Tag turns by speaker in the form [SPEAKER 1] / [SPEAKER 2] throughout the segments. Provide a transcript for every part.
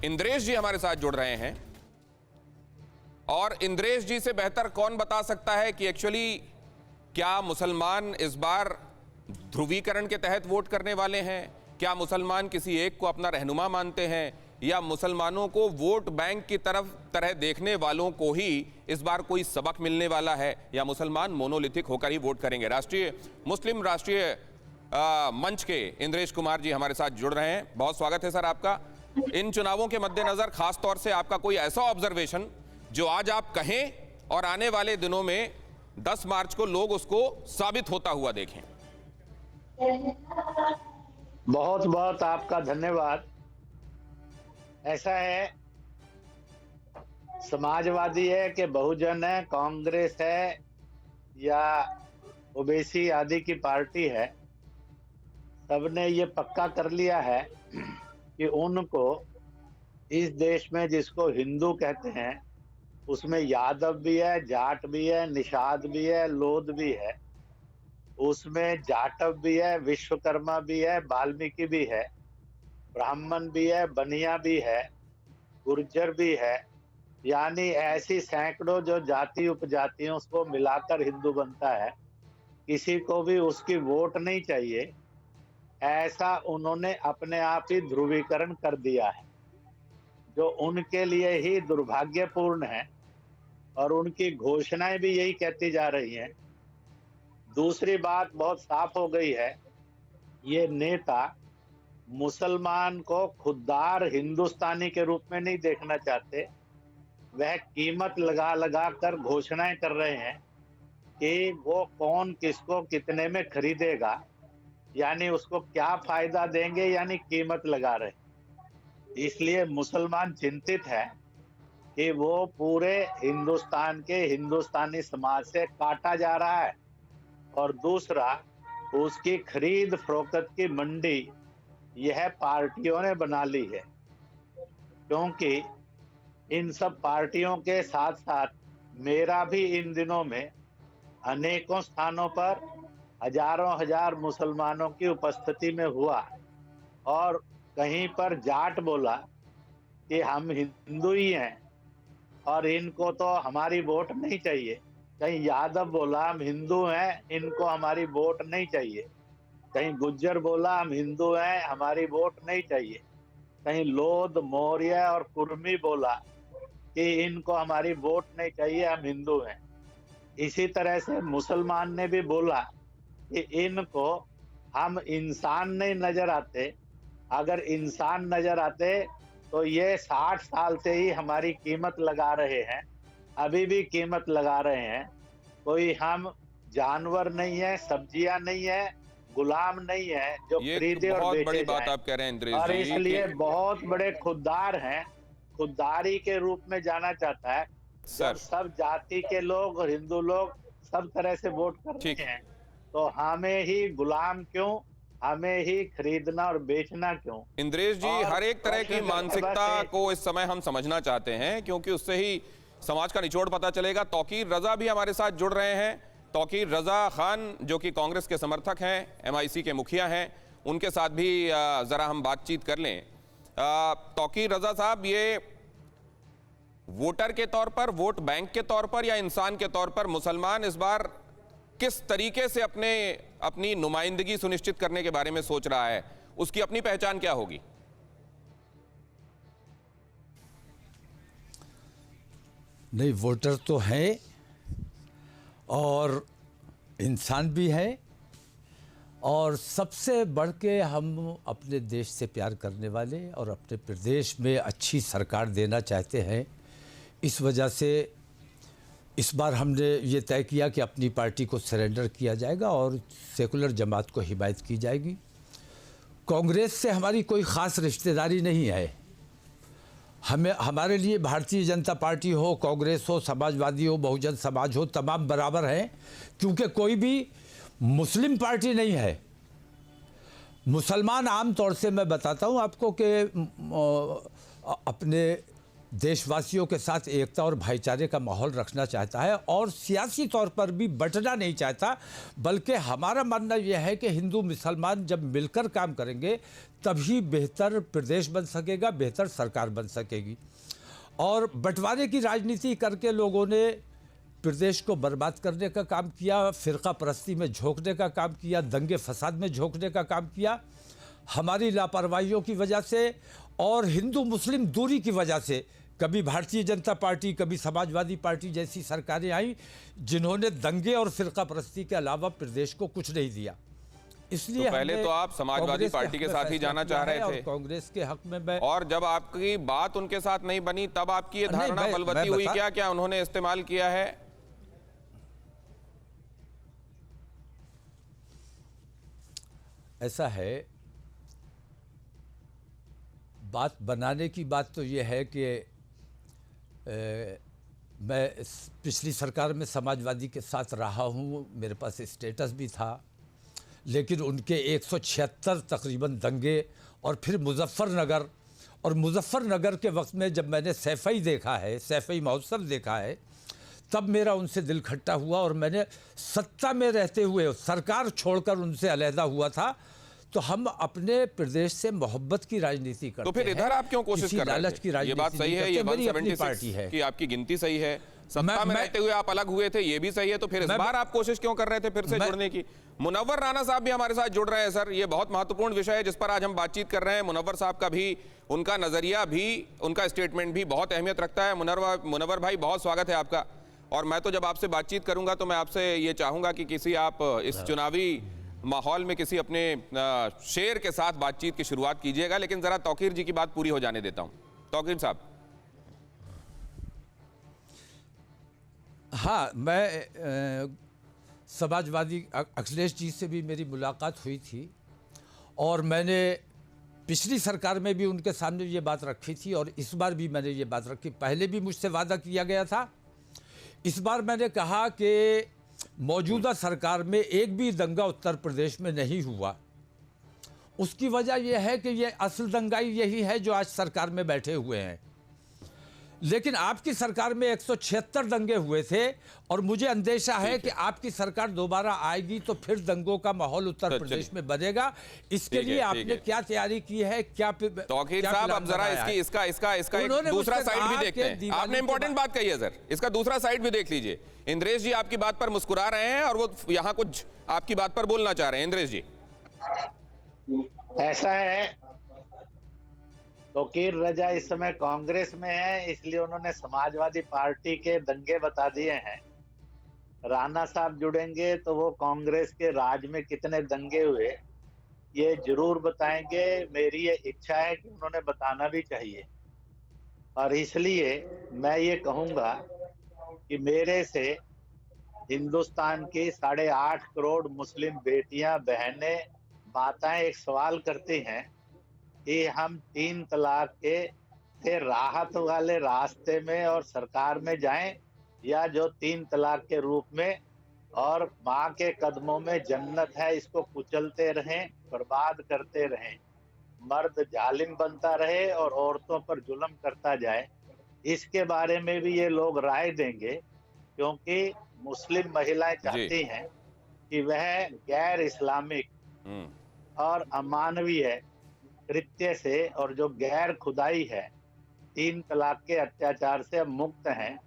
[SPEAKER 1] इंद्रेश जी हमारे साथ जुड़ रहे हैं और इंद्रेश जी से बेहतर कौन बता सकता है कि एक्चुअली क्या मुसलमान इस बार ध्रुवीकरण के तहत वोट करने वाले हैं? क्या मुसलमान किसी एक को अपना रहनुमा मानते हैं या मुसलमानों को वोट बैंक की तरह देखने वालों को ही इस बार कोई सबक मिलने वाला है, या मुसलमान मोनोलिथिक होकर ही वोट करेंगे? मुस्लिम राष्ट्रीय मंच के इंद्रेश कुमार जी हमारे साथ जुड़ रहे हैं। बहुत स्वागत है सर आपका। इन चुनावों के मद्देनजर खास तौर से आपका कोई ऐसा ऑब्जर्वेशन जो आज आप कहें और आने वाले दिनों में 10 मार्च को लोग उसको साबित होता हुआ देखें?
[SPEAKER 2] बहुत बहुत आपका धन्यवाद। ऐसा है, समाजवादी है कि बहुजन है, कांग्रेस है या ओबीसी आदि की पार्टी है, सबने ये पक्का कर लिया है कि उनको इस देश में जिसको हिंदू कहते हैं उसमें यादव भी है, जाट भी है, निषाद भी है, लोध भी है, उसमें जाटव भी है, विश्वकर्मा भी है, वाल्मीकि भी है, ब्राह्मण भी है, बनिया भी है, गुर्जर भी है, यानी ऐसी सैकड़ों जो जाति उपजातियों को मिलाकर हिंदू बनता है। किसी को भी उसकी वोट नहीं चाहिए, ऐसा उन्होंने अपने आप ही ध्रुवीकरण कर दिया है, जो उनके लिए ही दुर्भाग्यपूर्ण है और उनकी घोषणाएं भी यही कहती जा रही हैं। दूसरी बात बहुत साफ हो गई है, ये नेता मुसलमान को खुददार हिंदुस्तानी के रूप में नहीं देखना चाहते। वह कीमत लगा लगा कर घोषणाएं कर रहे हैं कि वो कौन किसको कितने में खरीदेगा, यानी उसको क्या फायदा देंगे, यानी कीमत लगा रहे हैं। इसलिए मुसलमान चिंतित है कि वो पूरे हिंदुस्तान के हिंदुस्तानी समाज से काटा जा रहा है। और दूसरा, उसकी खरीद फरोख्त की मंडी यह पार्टियों ने बना ली है, क्योंकि इन सब पार्टियों के साथ साथ मेरा भी इन दिनों में अनेकों स्थानों पर हजारों हजार मुसलमानों की उपस्थिति में हुआ और कहीं पर जाट बोला कि हम हिंदू ही हैं और इनको तो हमारी वोट नहीं चाहिए, कहीं यादव बोला हम हिंदू हैं, इनको हमारी वोट नहीं चाहिए, कहीं गुज्जर बोला हम हिंदू हैं, हमारी वोट नहीं चाहिए, कहीं लोध, मौर्य और कुर्मी बोला कि इनको हमारी वोट नहीं चाहिए, हम हिंदू हैं। इसी तरह से मुसलमान ने भी बोला कि इनको हम इंसान नहीं नजर आते, अगर इंसान नजर आते तो ये 60 साल से ही हमारी कीमत लगा रहे हैं, अभी भी कीमत लगा रहे हैं। कोई हम जानवर नहीं है, सब्जियां नहीं है, गुलाम नहीं है जो खरीदे और
[SPEAKER 1] बहुत
[SPEAKER 2] बेचे
[SPEAKER 1] बड़ी बात
[SPEAKER 2] जाएं।
[SPEAKER 1] आप कह रहे हैं इंद्रेश
[SPEAKER 2] और
[SPEAKER 1] जी,
[SPEAKER 2] इसलिए बहुत बड़े खुददार हैं, खुददारी के रूप में जाना चाहता है। जब सब जाति के लोग और हिंदू लोग सब तरह से वोट कर रहे हैं तो हमें ही गुलाम क्यों, हमें ही खरीदना और बेचना क्यों?
[SPEAKER 1] इंद्रेश जी, हर एक तरह की मानसिकता को इस समय हम समझना चाहते हैं, क्योंकि उससे ही समाज का निचोड़ पता चलेगा। तौकीर रजा भी हमारे साथ जुड़ रहे हैं। तौकीर रजा खान जो कि कांग्रेस के समर्थक हैं, MIC के मुखिया हैं, उनके साथ भी जरा हम बातचीत कर लें। तौकीर रजा साहब, ये वोटर के तौर पर, वोट बैंक के तौर पर या इंसान के तौर पर मुसलमान इस बार किस तरीके से अपनी नुमाइंदगी सुनिश्चित करने के बारे में सोच रहा है? उसकी अपनी पहचान क्या होगी?
[SPEAKER 3] नहीं, वोटर तो हैं और इंसान भी है, और सबसे बढ़ के हम अपने देश से प्यार करने वाले और अपने प्रदेश में अच्छी सरकार देना चाहते हैं। इस वजह से इस बार हमने ये तय किया कि अपनी पार्टी को सरेंडर किया जाएगा और सेकुलर जमात को हिमायत की जाएगी। कांग्रेस से हमारी कोई ख़ास रिश्तेदारी नहीं है। हमारे लिए भारतीय जनता पार्टी हो, कांग्रेस हो, समाजवादी हो, बहुजन समाज हो, तमाम बराबर हैं, क्योंकि कोई भी मुस्लिम पार्टी नहीं है। मुसलमान आम तौर से मैं बताता हूँ आपको कि अपने देशवासियों के साथ एकता और भाईचारे का माहौल रखना चाहता है और सियासी तौर पर भी बंटना नहीं चाहता, बल्कि हमारा मानना यह है कि हिंदू मुसलमान जब मिलकर काम करेंगे तभी बेहतर प्रदेश बन सकेगा, बेहतर सरकार बन सकेगी। और बंटवारे की राजनीति करके लोगों ने प्रदेश को बर्बाद करने का काम किया, फ़िरका परस्ती में झोंकने का काम किया, दंगे फसाद में झोंकने का काम किया। हमारी लापरवाहियों की वजह से और हिंदू मुस्लिम दूरी की वजह से कभी भारतीय जनता पार्टी, कभी समाजवादी पार्टी जैसी सरकारें आई जिन्होंने दंगे और फ़िरका परस्ती के अलावा प्रदेश को कुछ नहीं दिया। इसलिए
[SPEAKER 1] तो पहले तो आप समाजवादी पार्टी के साथ ही जाना चाह रहे थे,
[SPEAKER 3] कांग्रेस के हक में मैं,
[SPEAKER 1] और जब आपकी बात उनके साथ नहीं बनी तब आपकी ये धारणा बलवती हुई क्या उन्होंने इस्तेमाल किया है?
[SPEAKER 3] ऐसा है, बात बनाने की बात तो ये है कि मैं पिछली सरकार में समाजवादी के साथ रहा हूँ, मेरे पास स्टेटस भी था, लेकिन उनके 176 तकरीबन दंगे और फिर मुजफ्फरनगर के वक्त में जब मैंने सैफई देखा है, सैफई महोत्सव देखा है, तब मेरा उनसे दिल खट्टा हुआ और मैंने सत्ता में रहते हुए सरकार छोड़कर उनसे अलहदा हुआ था। तो हम अपने प्रदेश से मोहब्बत की राजनीति करते हैं।
[SPEAKER 1] तो फिर इधर आप क्यों कोशिश कर रहे थे? ये बात सही है, ये 176 की आपकी गिनती सही है, सत्ता में रहते हुए आप अलग हुए थे, ये भी सही है। तो फिर इस बार आप कोशिश क्यों कर रहे थे फिर से जुड़ने की? मुनव्वर राणा साहब भी हमारे साथ जुड़ रहे हैं। सर, ये बहुत महत्वपूर्ण विषय है जिस पर आज हम बातचीत कर रहे हैं। मुनव्वर साहब का भी, उनका नजरिया भी, उनका स्टेटमेंट भी बहुत अहमियत रखता है। मुनव्वर भाई, बहुत स्वागत है आपका। और मैं तो जब आपसे बातचीत करूंगा तो मैं आपसे ये चाहूंगा कि किसी आप इस चुनावी माहौल में किसी अपने शेर के साथ बातचीत की शुरुआत कीजिएगा, लेकिन जरा तौकीर जी की बात पूरी हो जाने देता हूं। तौकीर साहब।
[SPEAKER 3] हाँ, मैं समाजवादी अखिलेश जी से भी मेरी मुलाकात हुई थी और मैंने पिछली सरकार में भी उनके सामने ये बात रखी थी और इस बार भी मैंने ये बात रखी। पहले भी मुझसे वादा किया गया था, इस बार मैंने कहा कि मौजूदा सरकार में एक भी दंगा उत्तर प्रदेश में नहीं हुआ। उसकी वजह यह है कि ये असल दंगाई यही है जो आज सरकार में बैठे हुए हैं। लेकिन आपकी सरकार में 176 दंगे हुए थे और मुझे अंदेशा है कि आपकी सरकार दोबारा आएगी तो फिर दंगों का माहौल उत्तर प्रदेश में बनेगा। इसके लिए आपने क्या तैयारी की है? क्या
[SPEAKER 1] तौकीर साहब, अब जरा इसका एक दूसरा साइड भी देखते हैं। आपने इंपॉर्टेंट बात कही है सर, इसका दूसरा साइड भी देख लीजिए। इंद्रेश जी आपकी बात पर मुस्कुरा रहे हैं और वो यहाँ कुछ आपकी बात पर बोलना चाह रहे हैं। इंद्रेश जी।
[SPEAKER 2] ऐसा है, तौकीर रजा इस समय कांग्रेस में है, इसलिए उन्होंने समाजवादी पार्टी के दंगे बता दिए हैं। राणा साहब जुड़ेंगे तो वो कांग्रेस के राज में कितने दंगे हुए ये जरूर बताएंगे। मेरी ये इच्छा है कि उन्होंने बताना भी चाहिए। और इसलिए मैं ये कहूंगा कि मेरे से हिंदुस्तान की 8.5 करोड़ मुस्लिम बेटियां, बहनें, माताएं एक सवाल करती हैं कि हम 3 तलाक के से राहत वाले रास्ते में और सरकार में जाएं या जो 3 तलाक के रूप में और माँ के कदमों में जन्नत है इसको कुचलते रहें, बर्बाद करते रहें, मर्द जालिम बनता रहे और औरतों पर जुल्म करता जाए। इसके बारे में भी ये लोग राय देंगे, क्योंकि मुस्लिम महिलाएं चाहती हैं कि वह गैर इस्लामिक और अमानवीय कृत्य से और जो गैर खुदाई है, 3 तलाक के अत्याचार से मुक्त हैं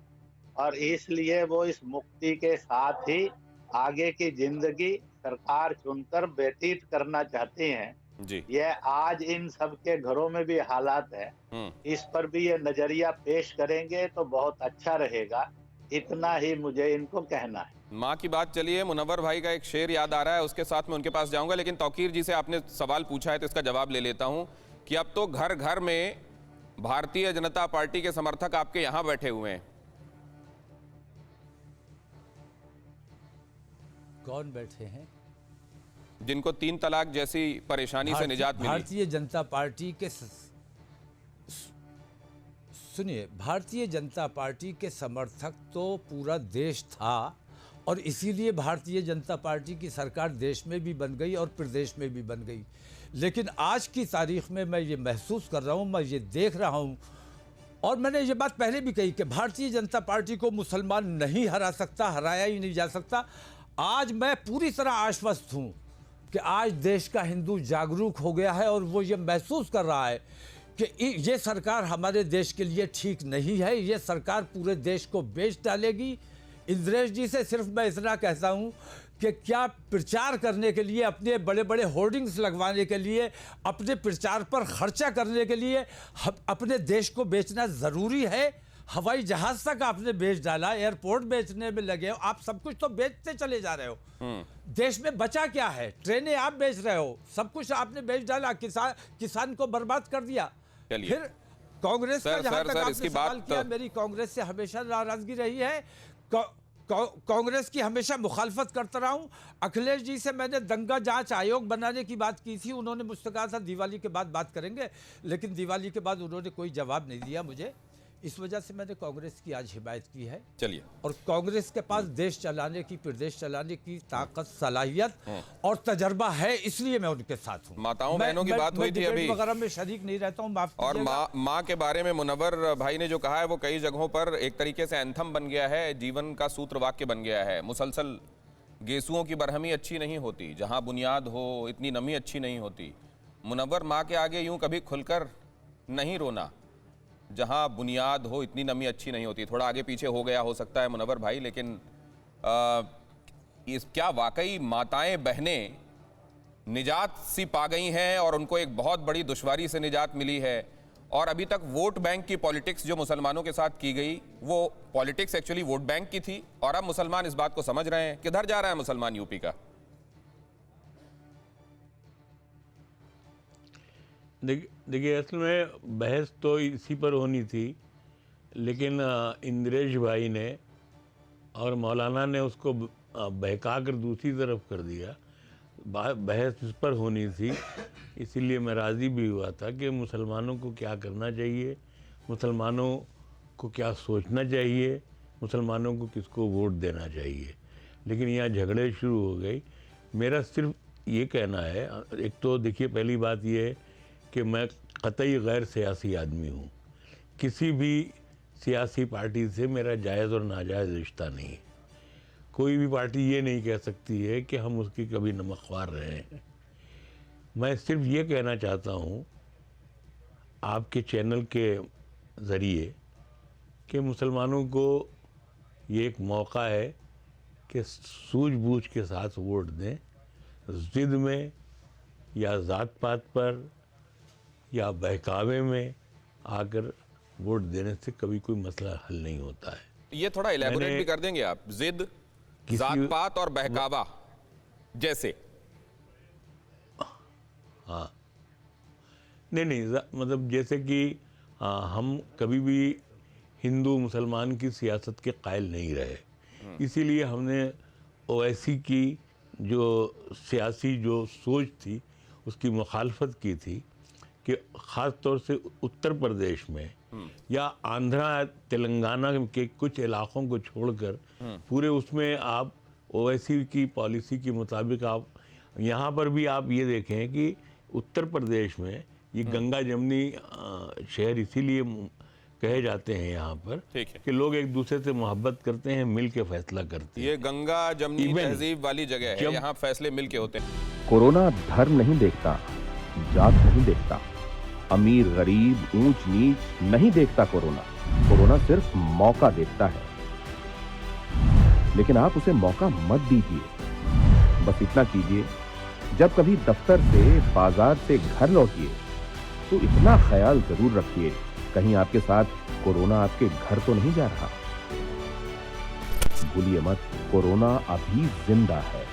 [SPEAKER 2] और इसलिए वो इस मुक्ति के साथ ही आगे की जिंदगी सरकार चुनकर व्यतीत करना चाहती हैं
[SPEAKER 1] जी।
[SPEAKER 2] यह आज इन सब के घरों में भी हालात है, इस पर भी ये नजरिया पेश करेंगे तो बहुत अच्छा रहेगा। इतना ही मुझे इनको कहना है।
[SPEAKER 1] माँ की बात चलिए, मुनव्वर भाई का एक शेर याद आ रहा है, उसके साथ मैं उनके पास जाऊंगा, लेकिन तौकीर जी से आपने सवाल पूछा है तो इसका जवाब ले लेता हूं कि अब तो घर घर में भारतीय जनता पार्टी के समर्थक आपके यहां बैठे हुए हैं।
[SPEAKER 3] कौन बैठे हैं?
[SPEAKER 1] जिनको 3 तलाक जैसी परेशानी से निजात मिली।
[SPEAKER 3] भारतीय जनता पार्टी के सुनिए, भारतीय जनता पार्टी के समर्थक तो पूरा देश था और इसीलिए भारतीय जनता पार्टी की सरकार देश में भी बन गई और प्रदेश में भी बन गई। लेकिन आज की तारीख में मैं ये महसूस कर रहा हूँ, मैं ये देख रहा हूँ और मैंने ये बात पहले भी कही कि भारतीय जनता पार्टी को मुसलमान नहीं हरा सकता, हराया ही नहीं जा सकता। आज मैं पूरी तरह आश्वस्त हूं कि आज देश का हिंदू जागरूक हो गया है और वो ये महसूस कर रहा है कि ये सरकार हमारे देश के लिए ठीक नहीं है, ये सरकार पूरे देश को बेच डालेगी। इंद्रेश जी से सिर्फ मैं इतना कहता हूं कि क्या प्रचार करने के लिए, अपने बड़े बड़े होर्डिंग्स लगवाने के लिए, अपने प्रचार पर खर्चा करने के लिए अपने देश को बेचना ज़रूरी है? हवाई जहाज तक आपने बेच डाला, एयरपोर्ट बेचने में लगे हो, आप सब कुछ तो बेचते चले जा रहे हो। देश में बचा क्या है? ट्रेनें आप बेच रहे हो, सब कुछ आपने बेच डाला, किसान को बर्बाद कर दिया। फिर कांग्रेस का जहां तक आपने सवाल किया, मेरी कांग्रेस से हमेशा नाराजगी रही है। कांग्रेस की हमेशा मुखालफत करता रहा हूं। अखिलेश जी से मैंने दंगा जांच आयोग बनाने की बात की थी, उन्होंने मुझसे कहा था दिवाली के बाद बात करेंगे, लेकिन दिवाली के बाद उन्होंने कोई जवाब नहीं दिया मुझे। इस वजह से मैंने कांग्रेस की आज हिमायत की है।
[SPEAKER 1] चलिए, और
[SPEAKER 3] कांग्रेस के पास देश चलाने की, प्रदेश चलाने की ताकत, सलाहियत और तजर्बा है, इसलिए मैं उनके साथ हूं।
[SPEAKER 1] माताओं बहनों की बात हुई थी अभी,
[SPEAKER 3] वगैरह में शरीक नहीं रहता हूं, माफ
[SPEAKER 1] और माँ के बारे में मुनव्वर भाई ने जो कहा है वो कई जगहों पर एक तरीके से एंथम बन गया है, जीवन का सूत्र वाक्य बन गया है। मुसलसल गेसुओं की बरहमी अच्छी नहीं होती, जहां बुनियाद हो इतनी नमी अच्छी नहीं होती। मुनव्वर माँ के आगे यूं कभी खुलकर नहीं रोना, जहां बुनियाद हो इतनी नमी अच्छी नहीं होती। थोड़ा आगे पीछे हो गया हो सकता है मुनव्वर भाई, लेकिन क्या वाकई माताएं बहनें निजात सी पा गई हैं और उनको एक बहुत बड़ी दुश्वारी से निजात मिली है? और अभी तक वोट बैंक की पॉलिटिक्स जो मुसलमानों के साथ की गई, वो पॉलिटिक्स एक्चुअली वोट बैंक की थी, और अब मुसलमान इस बात को समझ रहे हैं। किधर जा रहा है मुसलमान यूपी का?
[SPEAKER 4] देखिए, असल में बहस तो इसी पर होनी थी, लेकिन इंद्रेश भाई ने और मौलाना ने उसको बहका कर दूसरी तरफ कर दिया। बहस इस पर होनी थी, इसीलिए मैं राज़ी भी हुआ था कि मुसलमानों को क्या करना चाहिए, मुसलमानों को क्या सोचना चाहिए, मुसलमानों को किसको वोट देना चाहिए। लेकिन यहाँ झगड़े शुरू हो गई। मेरा सिर्फ ये कहना है, एक तो देखिए, पहली बात ये है कि मैं कतई गैर सियासी आदमी हूँ। किसी भी सियासी पार्टी से मेरा जायज़ और नाजायज़ रिश्ता नहीं है। कोई भी पार्टी ये नहीं कह सकती है कि हम उसकी कभी नमकख्वार रहे हैं। मैं सिर्फ ये कहना चाहता हूँ आपके चैनल के ज़रिए कि मुसलमानों को ये एक मौका है कि सूझबूझ के साथ वोट दें। ज़िद में या ज़ात पात पर या बहकावे में आकर वोट देने से कभी कोई मसला हल नहीं होता है।
[SPEAKER 1] ये थोड़ा इलैबोरेट भी कर देंगे आप? जिद, जात पात और बहकावा जैसे?
[SPEAKER 4] हाँ, नहीं, मतलब जैसे कि हम कभी भी हिंदू मुसलमान की सियासत के कायल नहीं रहे, इसीलिए हमने ओवैसी की जो सियासी जो सोच थी उसकी मुखालफत की थी कि ख़ास तौर से उत्तर प्रदेश में या आंध्रा तेलंगाना के कुछ इलाकों को छोड़कर पूरे उसमें आप ओवैसी की पॉलिसी के मुताबिक आप यहाँ पर भी आप ये देखें कि उत्तर प्रदेश में ये गंगा जमनी शहर इसीलिए कहे जाते हैं यहाँ पर कि लोग एक दूसरे से मोहब्बत करते हैं, मिल के फैसला करते हैं।
[SPEAKER 1] ये गंगा जमनी तहजीब वाली जगह है, यहाँ फैसले मिल के होते हैं।
[SPEAKER 5] कोरोना धर्म नहीं देखता, जात नहीं देखता, अमीर गरीब ऊंच नीच नहीं देखता। कोरोना सिर्फ मौका देखता है, लेकिन आप उसे मौका मत दीजिए। बस इतना कीजिए, जब कभी दफ्तर से, बाजार से घर लौटिए तो इतना ख्याल जरूर रखिए कहीं आपके साथ कोरोना आपके घर तो नहीं जा रहा। भूलिए मत, कोरोना अभी जिंदा है।